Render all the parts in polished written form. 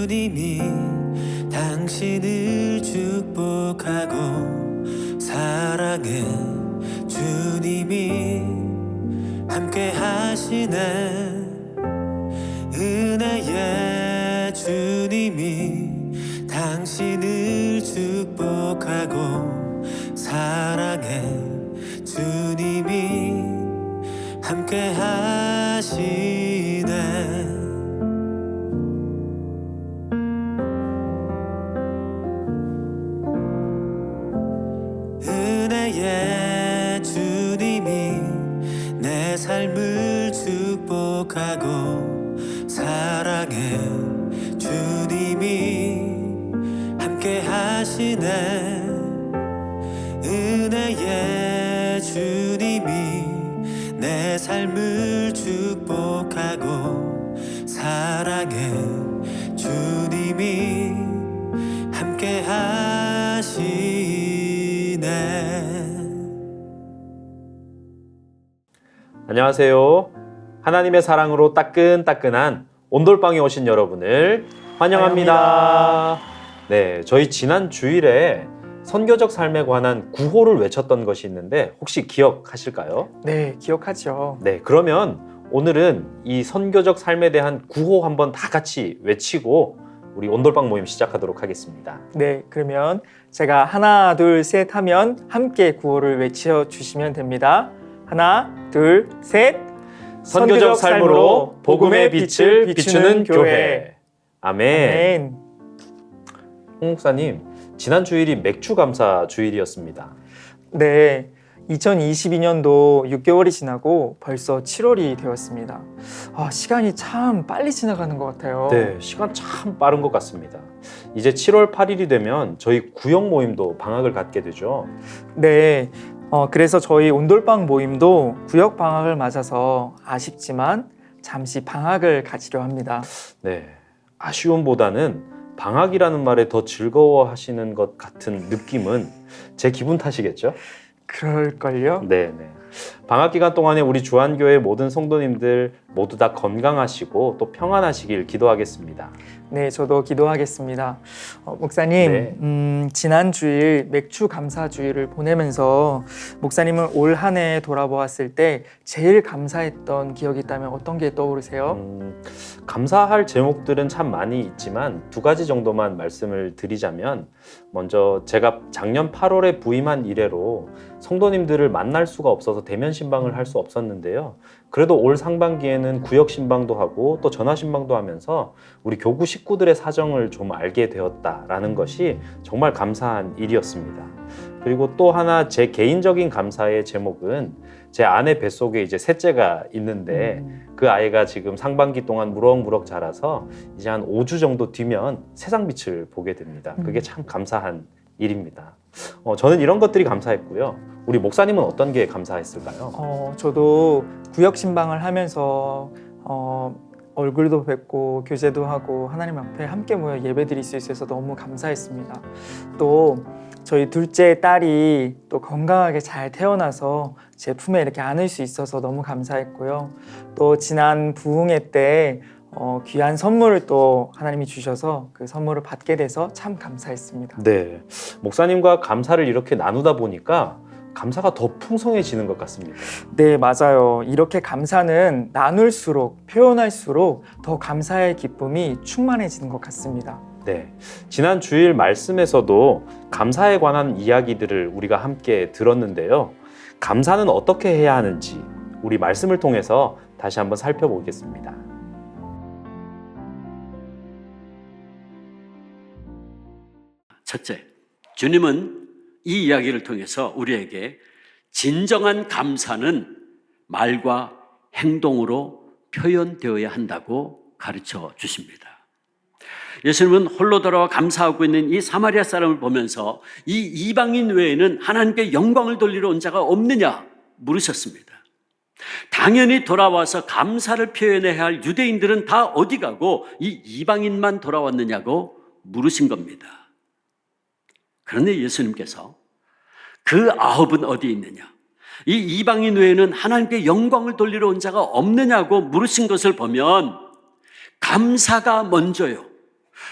주님이 당신을 축복하고 사랑해 주님이 함께 하시네. 은혜의 주님이 당신을 축복하고 사랑해 주님이 함께 하시네. 은혜의 주님이 내 삶을 축복하고 사랑해 주님이 함께 하시네. 은혜의 주님이 내 삶을 축복하고 사랑해 주님이 함께 하시네. 안녕하세요. 하나님의 사랑으로 따끈따끈한 온돌방에 오신 여러분을 환영합니다. 네, 저희 지난 주일에 선교적 삶에 관한 구호를 외쳤던 것이 있는데 혹시 기억하실까요? 네, 기억하죠. 네, 그러면 오늘은 이 선교적 삶에 대한 구호 한번 다 같이 외치고 우리 온돌방 모임 시작하도록 하겠습니다. 네, 그러면 제가 하나, 둘, 셋 하면 함께 구호를 외쳐주시면 됩니다. 하나, 둘, 셋. 선교적 삶으로 복음의 빛을 비추는 교회. 아멘. 아멘. 홍 목사님, 지난 주일이 맥주 감사 주일이었습니다. 네, 2022년도 6개월이 지나고 벌써 7월이 되었습니다. 시간이 참 빨리 지나가는 것 같아요. 네, 시간 참 빠른 것 같습니다. 이제 7월 8일이 되면 저희 구역 모임도 방학을 갖게 되죠. 네, 그래서 저희 온돌방 모임도 구역 방학을 맞아서 아쉽지만 잠시 방학을 가지려 합니다. 네, 아쉬움보다는 방학이라는 말에 더 즐거워하시는 것 같은 느낌은 제 기분 탓이겠죠? 그럴걸요? 네. 방학 기간 동안에 우리 주한교회 모든 성도님들 모두 다 건강하시고 또 평안하시길 기도하겠습니다. 네, 저도 기도하겠습니다. 목사님, 네. 지난 주일 맥주 감사 주일을 보내면서 목사님을 올 한 해 돌아보았을 때 제일 감사했던 기억이 있다면 어떤 게 떠오르세요? 감사할 제목들은 참 많이 있지만 두 가지 정도만 말씀을 드리자면, 먼저 제가 작년 8월에 부임한 이래로 성도님들을 만날 수가 없어서 대면 신방을 할 수 없었는데요. 그래도 올 상반기에는 구역 신방도 하고 또 전화 신방도 하면서 우리 교구 식구들의 사정을 좀 알게 되었다라는 것이 정말 감사한 일이었습니다. 그리고 또 하나 제 개인적인 감사의 제목은 제 아내 뱃속에 이제 셋째가 있는데 그 아이가 지금 상반기 동안 무럭무럭 자라서 이제 한 5주 정도 뒤면 세상 빛을 보게 됩니다. 그게 참 감사한 일입니다. 저는 이런 것들이 감사했고요. 우리 목사님은 어떤 게 감사했을까요? 저도 구역 신방을 하면서 얼굴도 뵙고 교제도 하고 하나님 앞에 함께 모여 예배드릴 수 있어서 너무 감사했습니다. 또 저희 둘째 딸이 또 건강하게 잘 태어나서 제 품에 이렇게 안을 수 있어서 너무 감사했고요. 또 지난 부흥회 때 귀한 선물을 또 하나님이 주셔서 그 선물을 받게 돼서 참 감사했습니다. 네, 목사님과 감사를 이렇게 나누다 보니까 감사가 더 풍성해지는 것 같습니다. 네, 맞아요. 이렇게 감사는 나눌수록, 표현할수록 더 감사의 기쁨이 충만해지는 것 같습니다. 네, 지난 주일 말씀에서도 감사에 관한 이야기들을 우리가 함께 들었는데요. 감사는 어떻게 해야 하는지 우리 말씀을 통해서 다시 한번 살펴보겠습니다. 첫째, 주님은 이 이야기를 통해서 우리에게 진정한 감사는 말과 행동으로 표현되어야 한다고 가르쳐 주십니다. 예수님은 홀로 돌아와 감사하고 있는 이 사마리아 사람을 보면서 이 이방인 외에는 하나님께 영광을 돌리러 온 자가 없느냐 물으셨습니다. 당연히 돌아와서 감사를 표현해야 할 유대인들은 다 어디 가고 이 이방인만 돌아왔느냐고 물으신 겁니다. 그런데 예수님께서 그 9은 어디 있느냐? 이 이방인 외에는 하나님께 영광을 돌리러 온 자가 없느냐고 물으신 것을 보면 감사가 먼저요.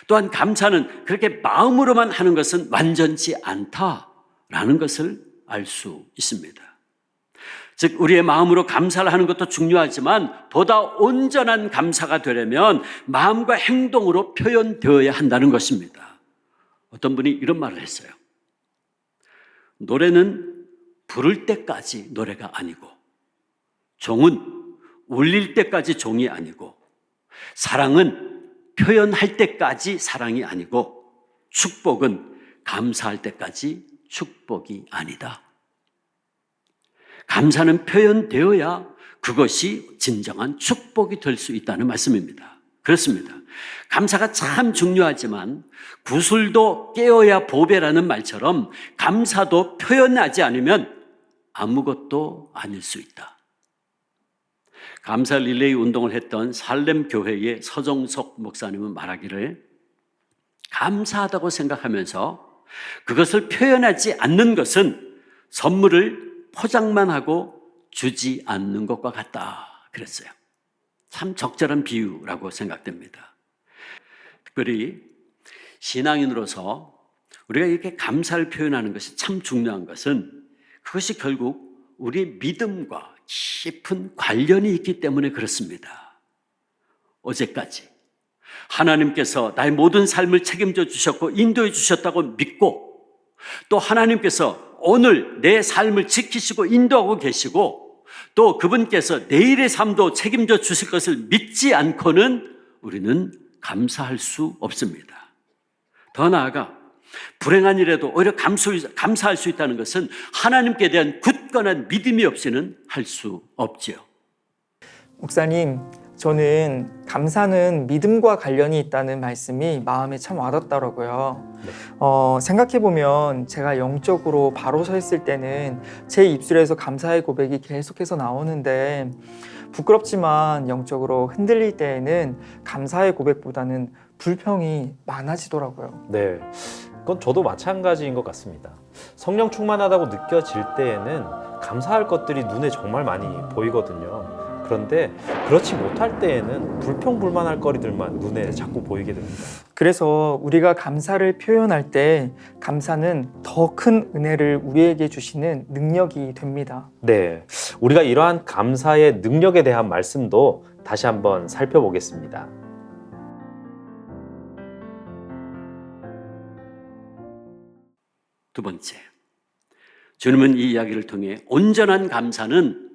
또한 감사는 그렇게 마음으로만 하는 것은 완전치 않다라는 것을 알 수 있습니다. 즉 우리의 마음으로 감사를 하는 것도 중요하지만 보다 온전한 감사가 되려면 마음과 행동으로 표현되어야 한다는 것입니다. 어떤 분이 이런 말을 했어요. 노래는 부를 때까지 노래가 아니고, 종은 울릴 때까지 종이 아니고, 사랑은 표현할 때까지 사랑이 아니고, 축복은 감사할 때까지 축복이 아니다. 감사는 표현되어야 그것이 진정한 축복이 될 수 있다는 말씀입니다. 그렇습니다. 감사가 참 중요하지만 구슬도 깨어야 보배라는 말처럼 감사도 표현하지 않으면 아무것도 아닐 수 있다. 감사 릴레이 운동을 했던 살렘 교회의 서정석 목사님은 말하기를, 감사하다고 생각하면서 그것을 표현하지 않는 것은 선물을 포장만 하고 주지 않는 것과 같다 그랬어요. 참 적절한 비유라고 생각됩니다. 특별히 신앙인으로서 우리가 이렇게 감사를 표현하는 것이 참 중요한 것은 그것이 결국 우리의 믿음과 깊은 관련이 있기 때문에 그렇습니다. 어제까지 하나님께서 나의 모든 삶을 책임져 주셨고 인도해 주셨다고 믿고, 또 하나님께서 오늘 내 삶을 지키시고 인도하고 계시고, 또 그분께서 내일의 삶도 책임져 주실 것을 믿지 않고는 우리는 감사할 수 없습니다. 더 나아가 불행한 일에도 오히려 감사할 수 있다는 것은 하나님께 대한 굳건한 믿음이 없이는 할 수 없지요. 목사님, 저는 감사는 믿음과 관련이 있다는 말씀이 마음에 참 와닿더라고요. 생각해보면 제가 영적으로 바로 서 있을 때는 제 입술에서 감사의 고백이 계속해서 나오는데, 부끄럽지만 영적으로 흔들릴 때에는 감사의 고백보다는 불평이 많아지더라고요. 네, 그건 저도 마찬가지인 것 같습니다. 성령 충만하다고 느껴질 때에는 감사할 것들이 눈에 정말 많이 보이거든요. 그런데 그렇지 못할 때에는 불평불만할 거리들만 눈에 자꾸 보이게 됩니다. 그래서 우리가 감사를 표현할 때 감사는 더 큰 은혜를 우리에게 주시는 능력이 됩니다. 네, 우리가 이러한 감사의 능력에 대한 말씀도 다시 한번 살펴보겠습니다. 두 번째, 주님은 이 이야기를 통해 온전한 감사는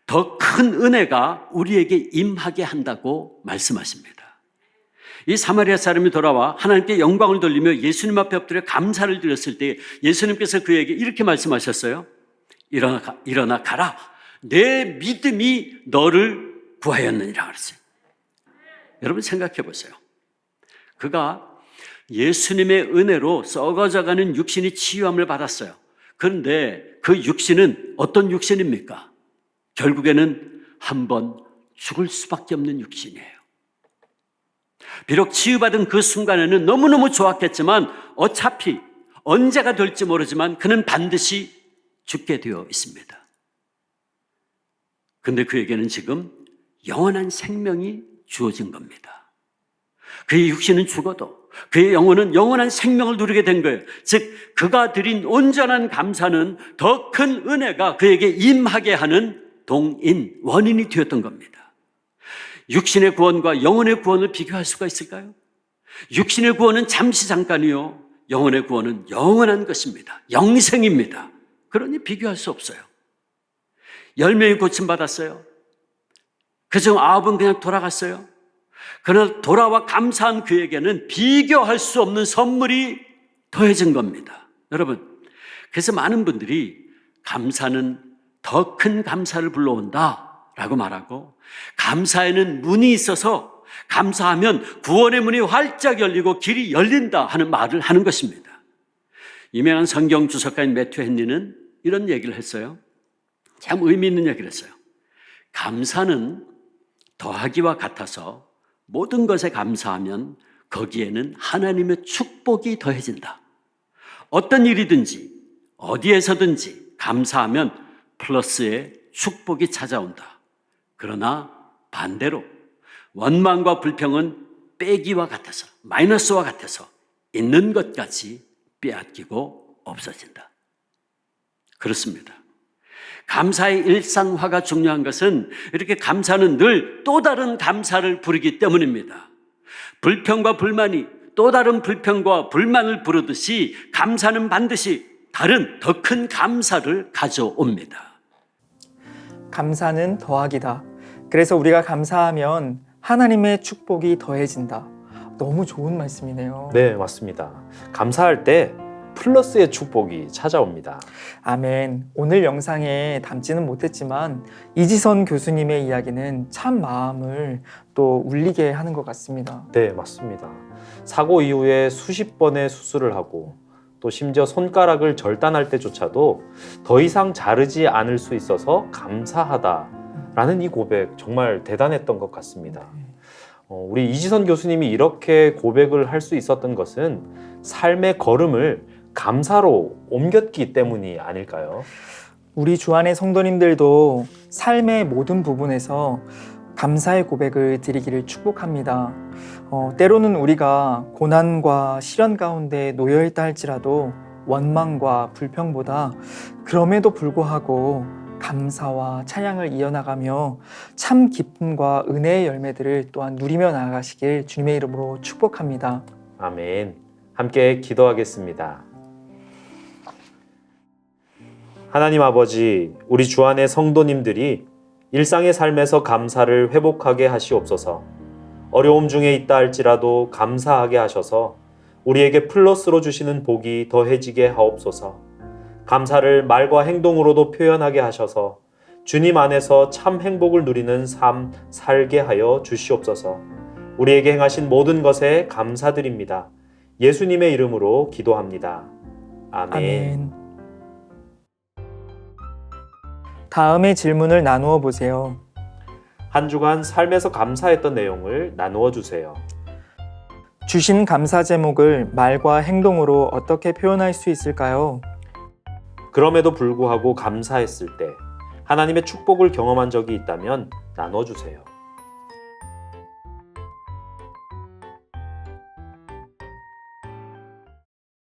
더 큰 은혜가 우리에게 임하게 한다고 말씀하십니다. 이 사마리아 사람이 돌아와 하나님께 영광을 돌리며 예수님 앞에 엎드려 감사를 드렸을 때 예수님께서 그에게 이렇게 말씀하셨어요. 일어나 가라. 내 믿음이 너를 구하였느니라 그랬어요. 여러분 생각해 보세요. 그가 예수님의 은혜로 썩어져가는 육신이 치유함을 받았어요. 그런데 그 육신은 어떤 육신입니까? 결국에는 한번 죽을 수밖에 없는 육신이에요. 비록 치유받은 그 순간에는 너무너무 좋았겠지만 어차피 언제가 될지 모르지만 그는 반드시 죽게 되어 있습니다. 그런데 그에게는 지금 영원한 생명이 주어진 겁니다. 그의 육신은 죽어도 그의 영혼은 영원한 생명을 누리게 된 거예요. 즉 그가 드린 온전한 감사는 더 큰 은혜가 그에게 임하게 하는 동인, 원인이 되었던 겁니다. 육신의 구원과 영혼의 구원을 비교할 수가 있을까요? 육신의 구원은 잠시 잠깐이요, 영혼의 구원은 영원한 것입니다. 영생입니다. 그러니 비교할 수 없어요. 10명이 고침받았어요. 그중 9은 그냥 돌아갔어요. 그러나 돌아와 감사한 그에게는 비교할 수 없는 선물이 더해진 겁니다. 여러분, 그래서 많은 분들이 감사는 더 큰 감사를 불러온다 라고 말하고, 감사에는 문이 있어서 감사하면 구원의 문이 활짝 열리고 길이 열린다 하는 말을 하는 것입니다. 유명한 성경 주석가인 매튜 헨리는 이런 얘기를 했어요. 참 의미 있는 얘기를 했어요. 감사는 더하기와 같아서 모든 것에 감사하면 거기에는 하나님의 축복이 더해진다. 어떤 일이든지 어디에서든지 감사하면 플러스의 축복이 찾아온다. 그러나 반대로 원망과 불평은 빼기와 같아서, 마이너스와 같아서 있는 것까지 빼앗기고 없어진다. 그렇습니다. 감사의 일상화가 중요한 것은 이렇게 감사는 늘 또 다른 감사를 부르기 때문입니다. 불평과 불만이 또 다른 불평과 불만을 부르듯이 감사는 반드시 다른 더 큰 감사를 가져옵니다. 감사는 더하기다. 그래서 우리가 감사하면 하나님의 축복이 더해진다. 너무 좋은 말씀이네요. 네, 맞습니다. 감사할 때 플러스의 축복이 찾아옵니다. 아멘. 오늘 영상에 담지는 못했지만 이지선 교수님의 이야기는 참 마음을 또 울리게 하는 것 같습니다. 네, 맞습니다. 사고 이후에 수십 번의 수술을 하고 또 심지어 손가락을 절단할 때조차도 더 이상 자르지 않을 수 있어서 감사하다라는 이 고백 정말 대단했던 것 같습니다. 우리 이지선 교수님이 이렇게 고백을 할 수 있었던 것은 삶의 걸음을 감사로 옮겼기 때문이 아닐까요? 우리 주안의 성도님들도 삶의 모든 부분에서 감사의 고백을 드리기를 축복합니다. 때로는 우리가 고난과 시련 가운데 놓여 있다 할지라도 원망과 불평보다 그럼에도 불구하고 감사와 찬양을 이어나가며 참 기쁨과 은혜의 열매들을 또한 누리며 나아가시길 주님의 이름으로 축복합니다. 아멘. 함께 기도하겠습니다. 하나님 아버지, 우리 주 안의 성도님들이 일상의 삶에서 감사를 회복하게 하시옵소서. 어려움 중에 있다 할지라도 감사하게 하셔서 우리에게 플러스로 주시는 복이 더해지게 하옵소서. 감사를 말과 행동으로도 표현하게 하셔서 주님 안에서 참 행복을 누리는 삶 살게 하여 주시옵소서. 우리에게 행하신 모든 것에 감사드립니다. 예수님의 이름으로 기도합니다. 아멘. 아멘. 다음의 질문을 나누어 보세요. 한 주간 삶에서 감사했던 내용을 나누어 주세요. 주신 감사 제목을 말과 행동으로 어떻게 표현할 수 있을까요? 그럼에도 불구하고 감사했을 때 하나님의 축복을 경험한 적이 있다면 나눠 주세요.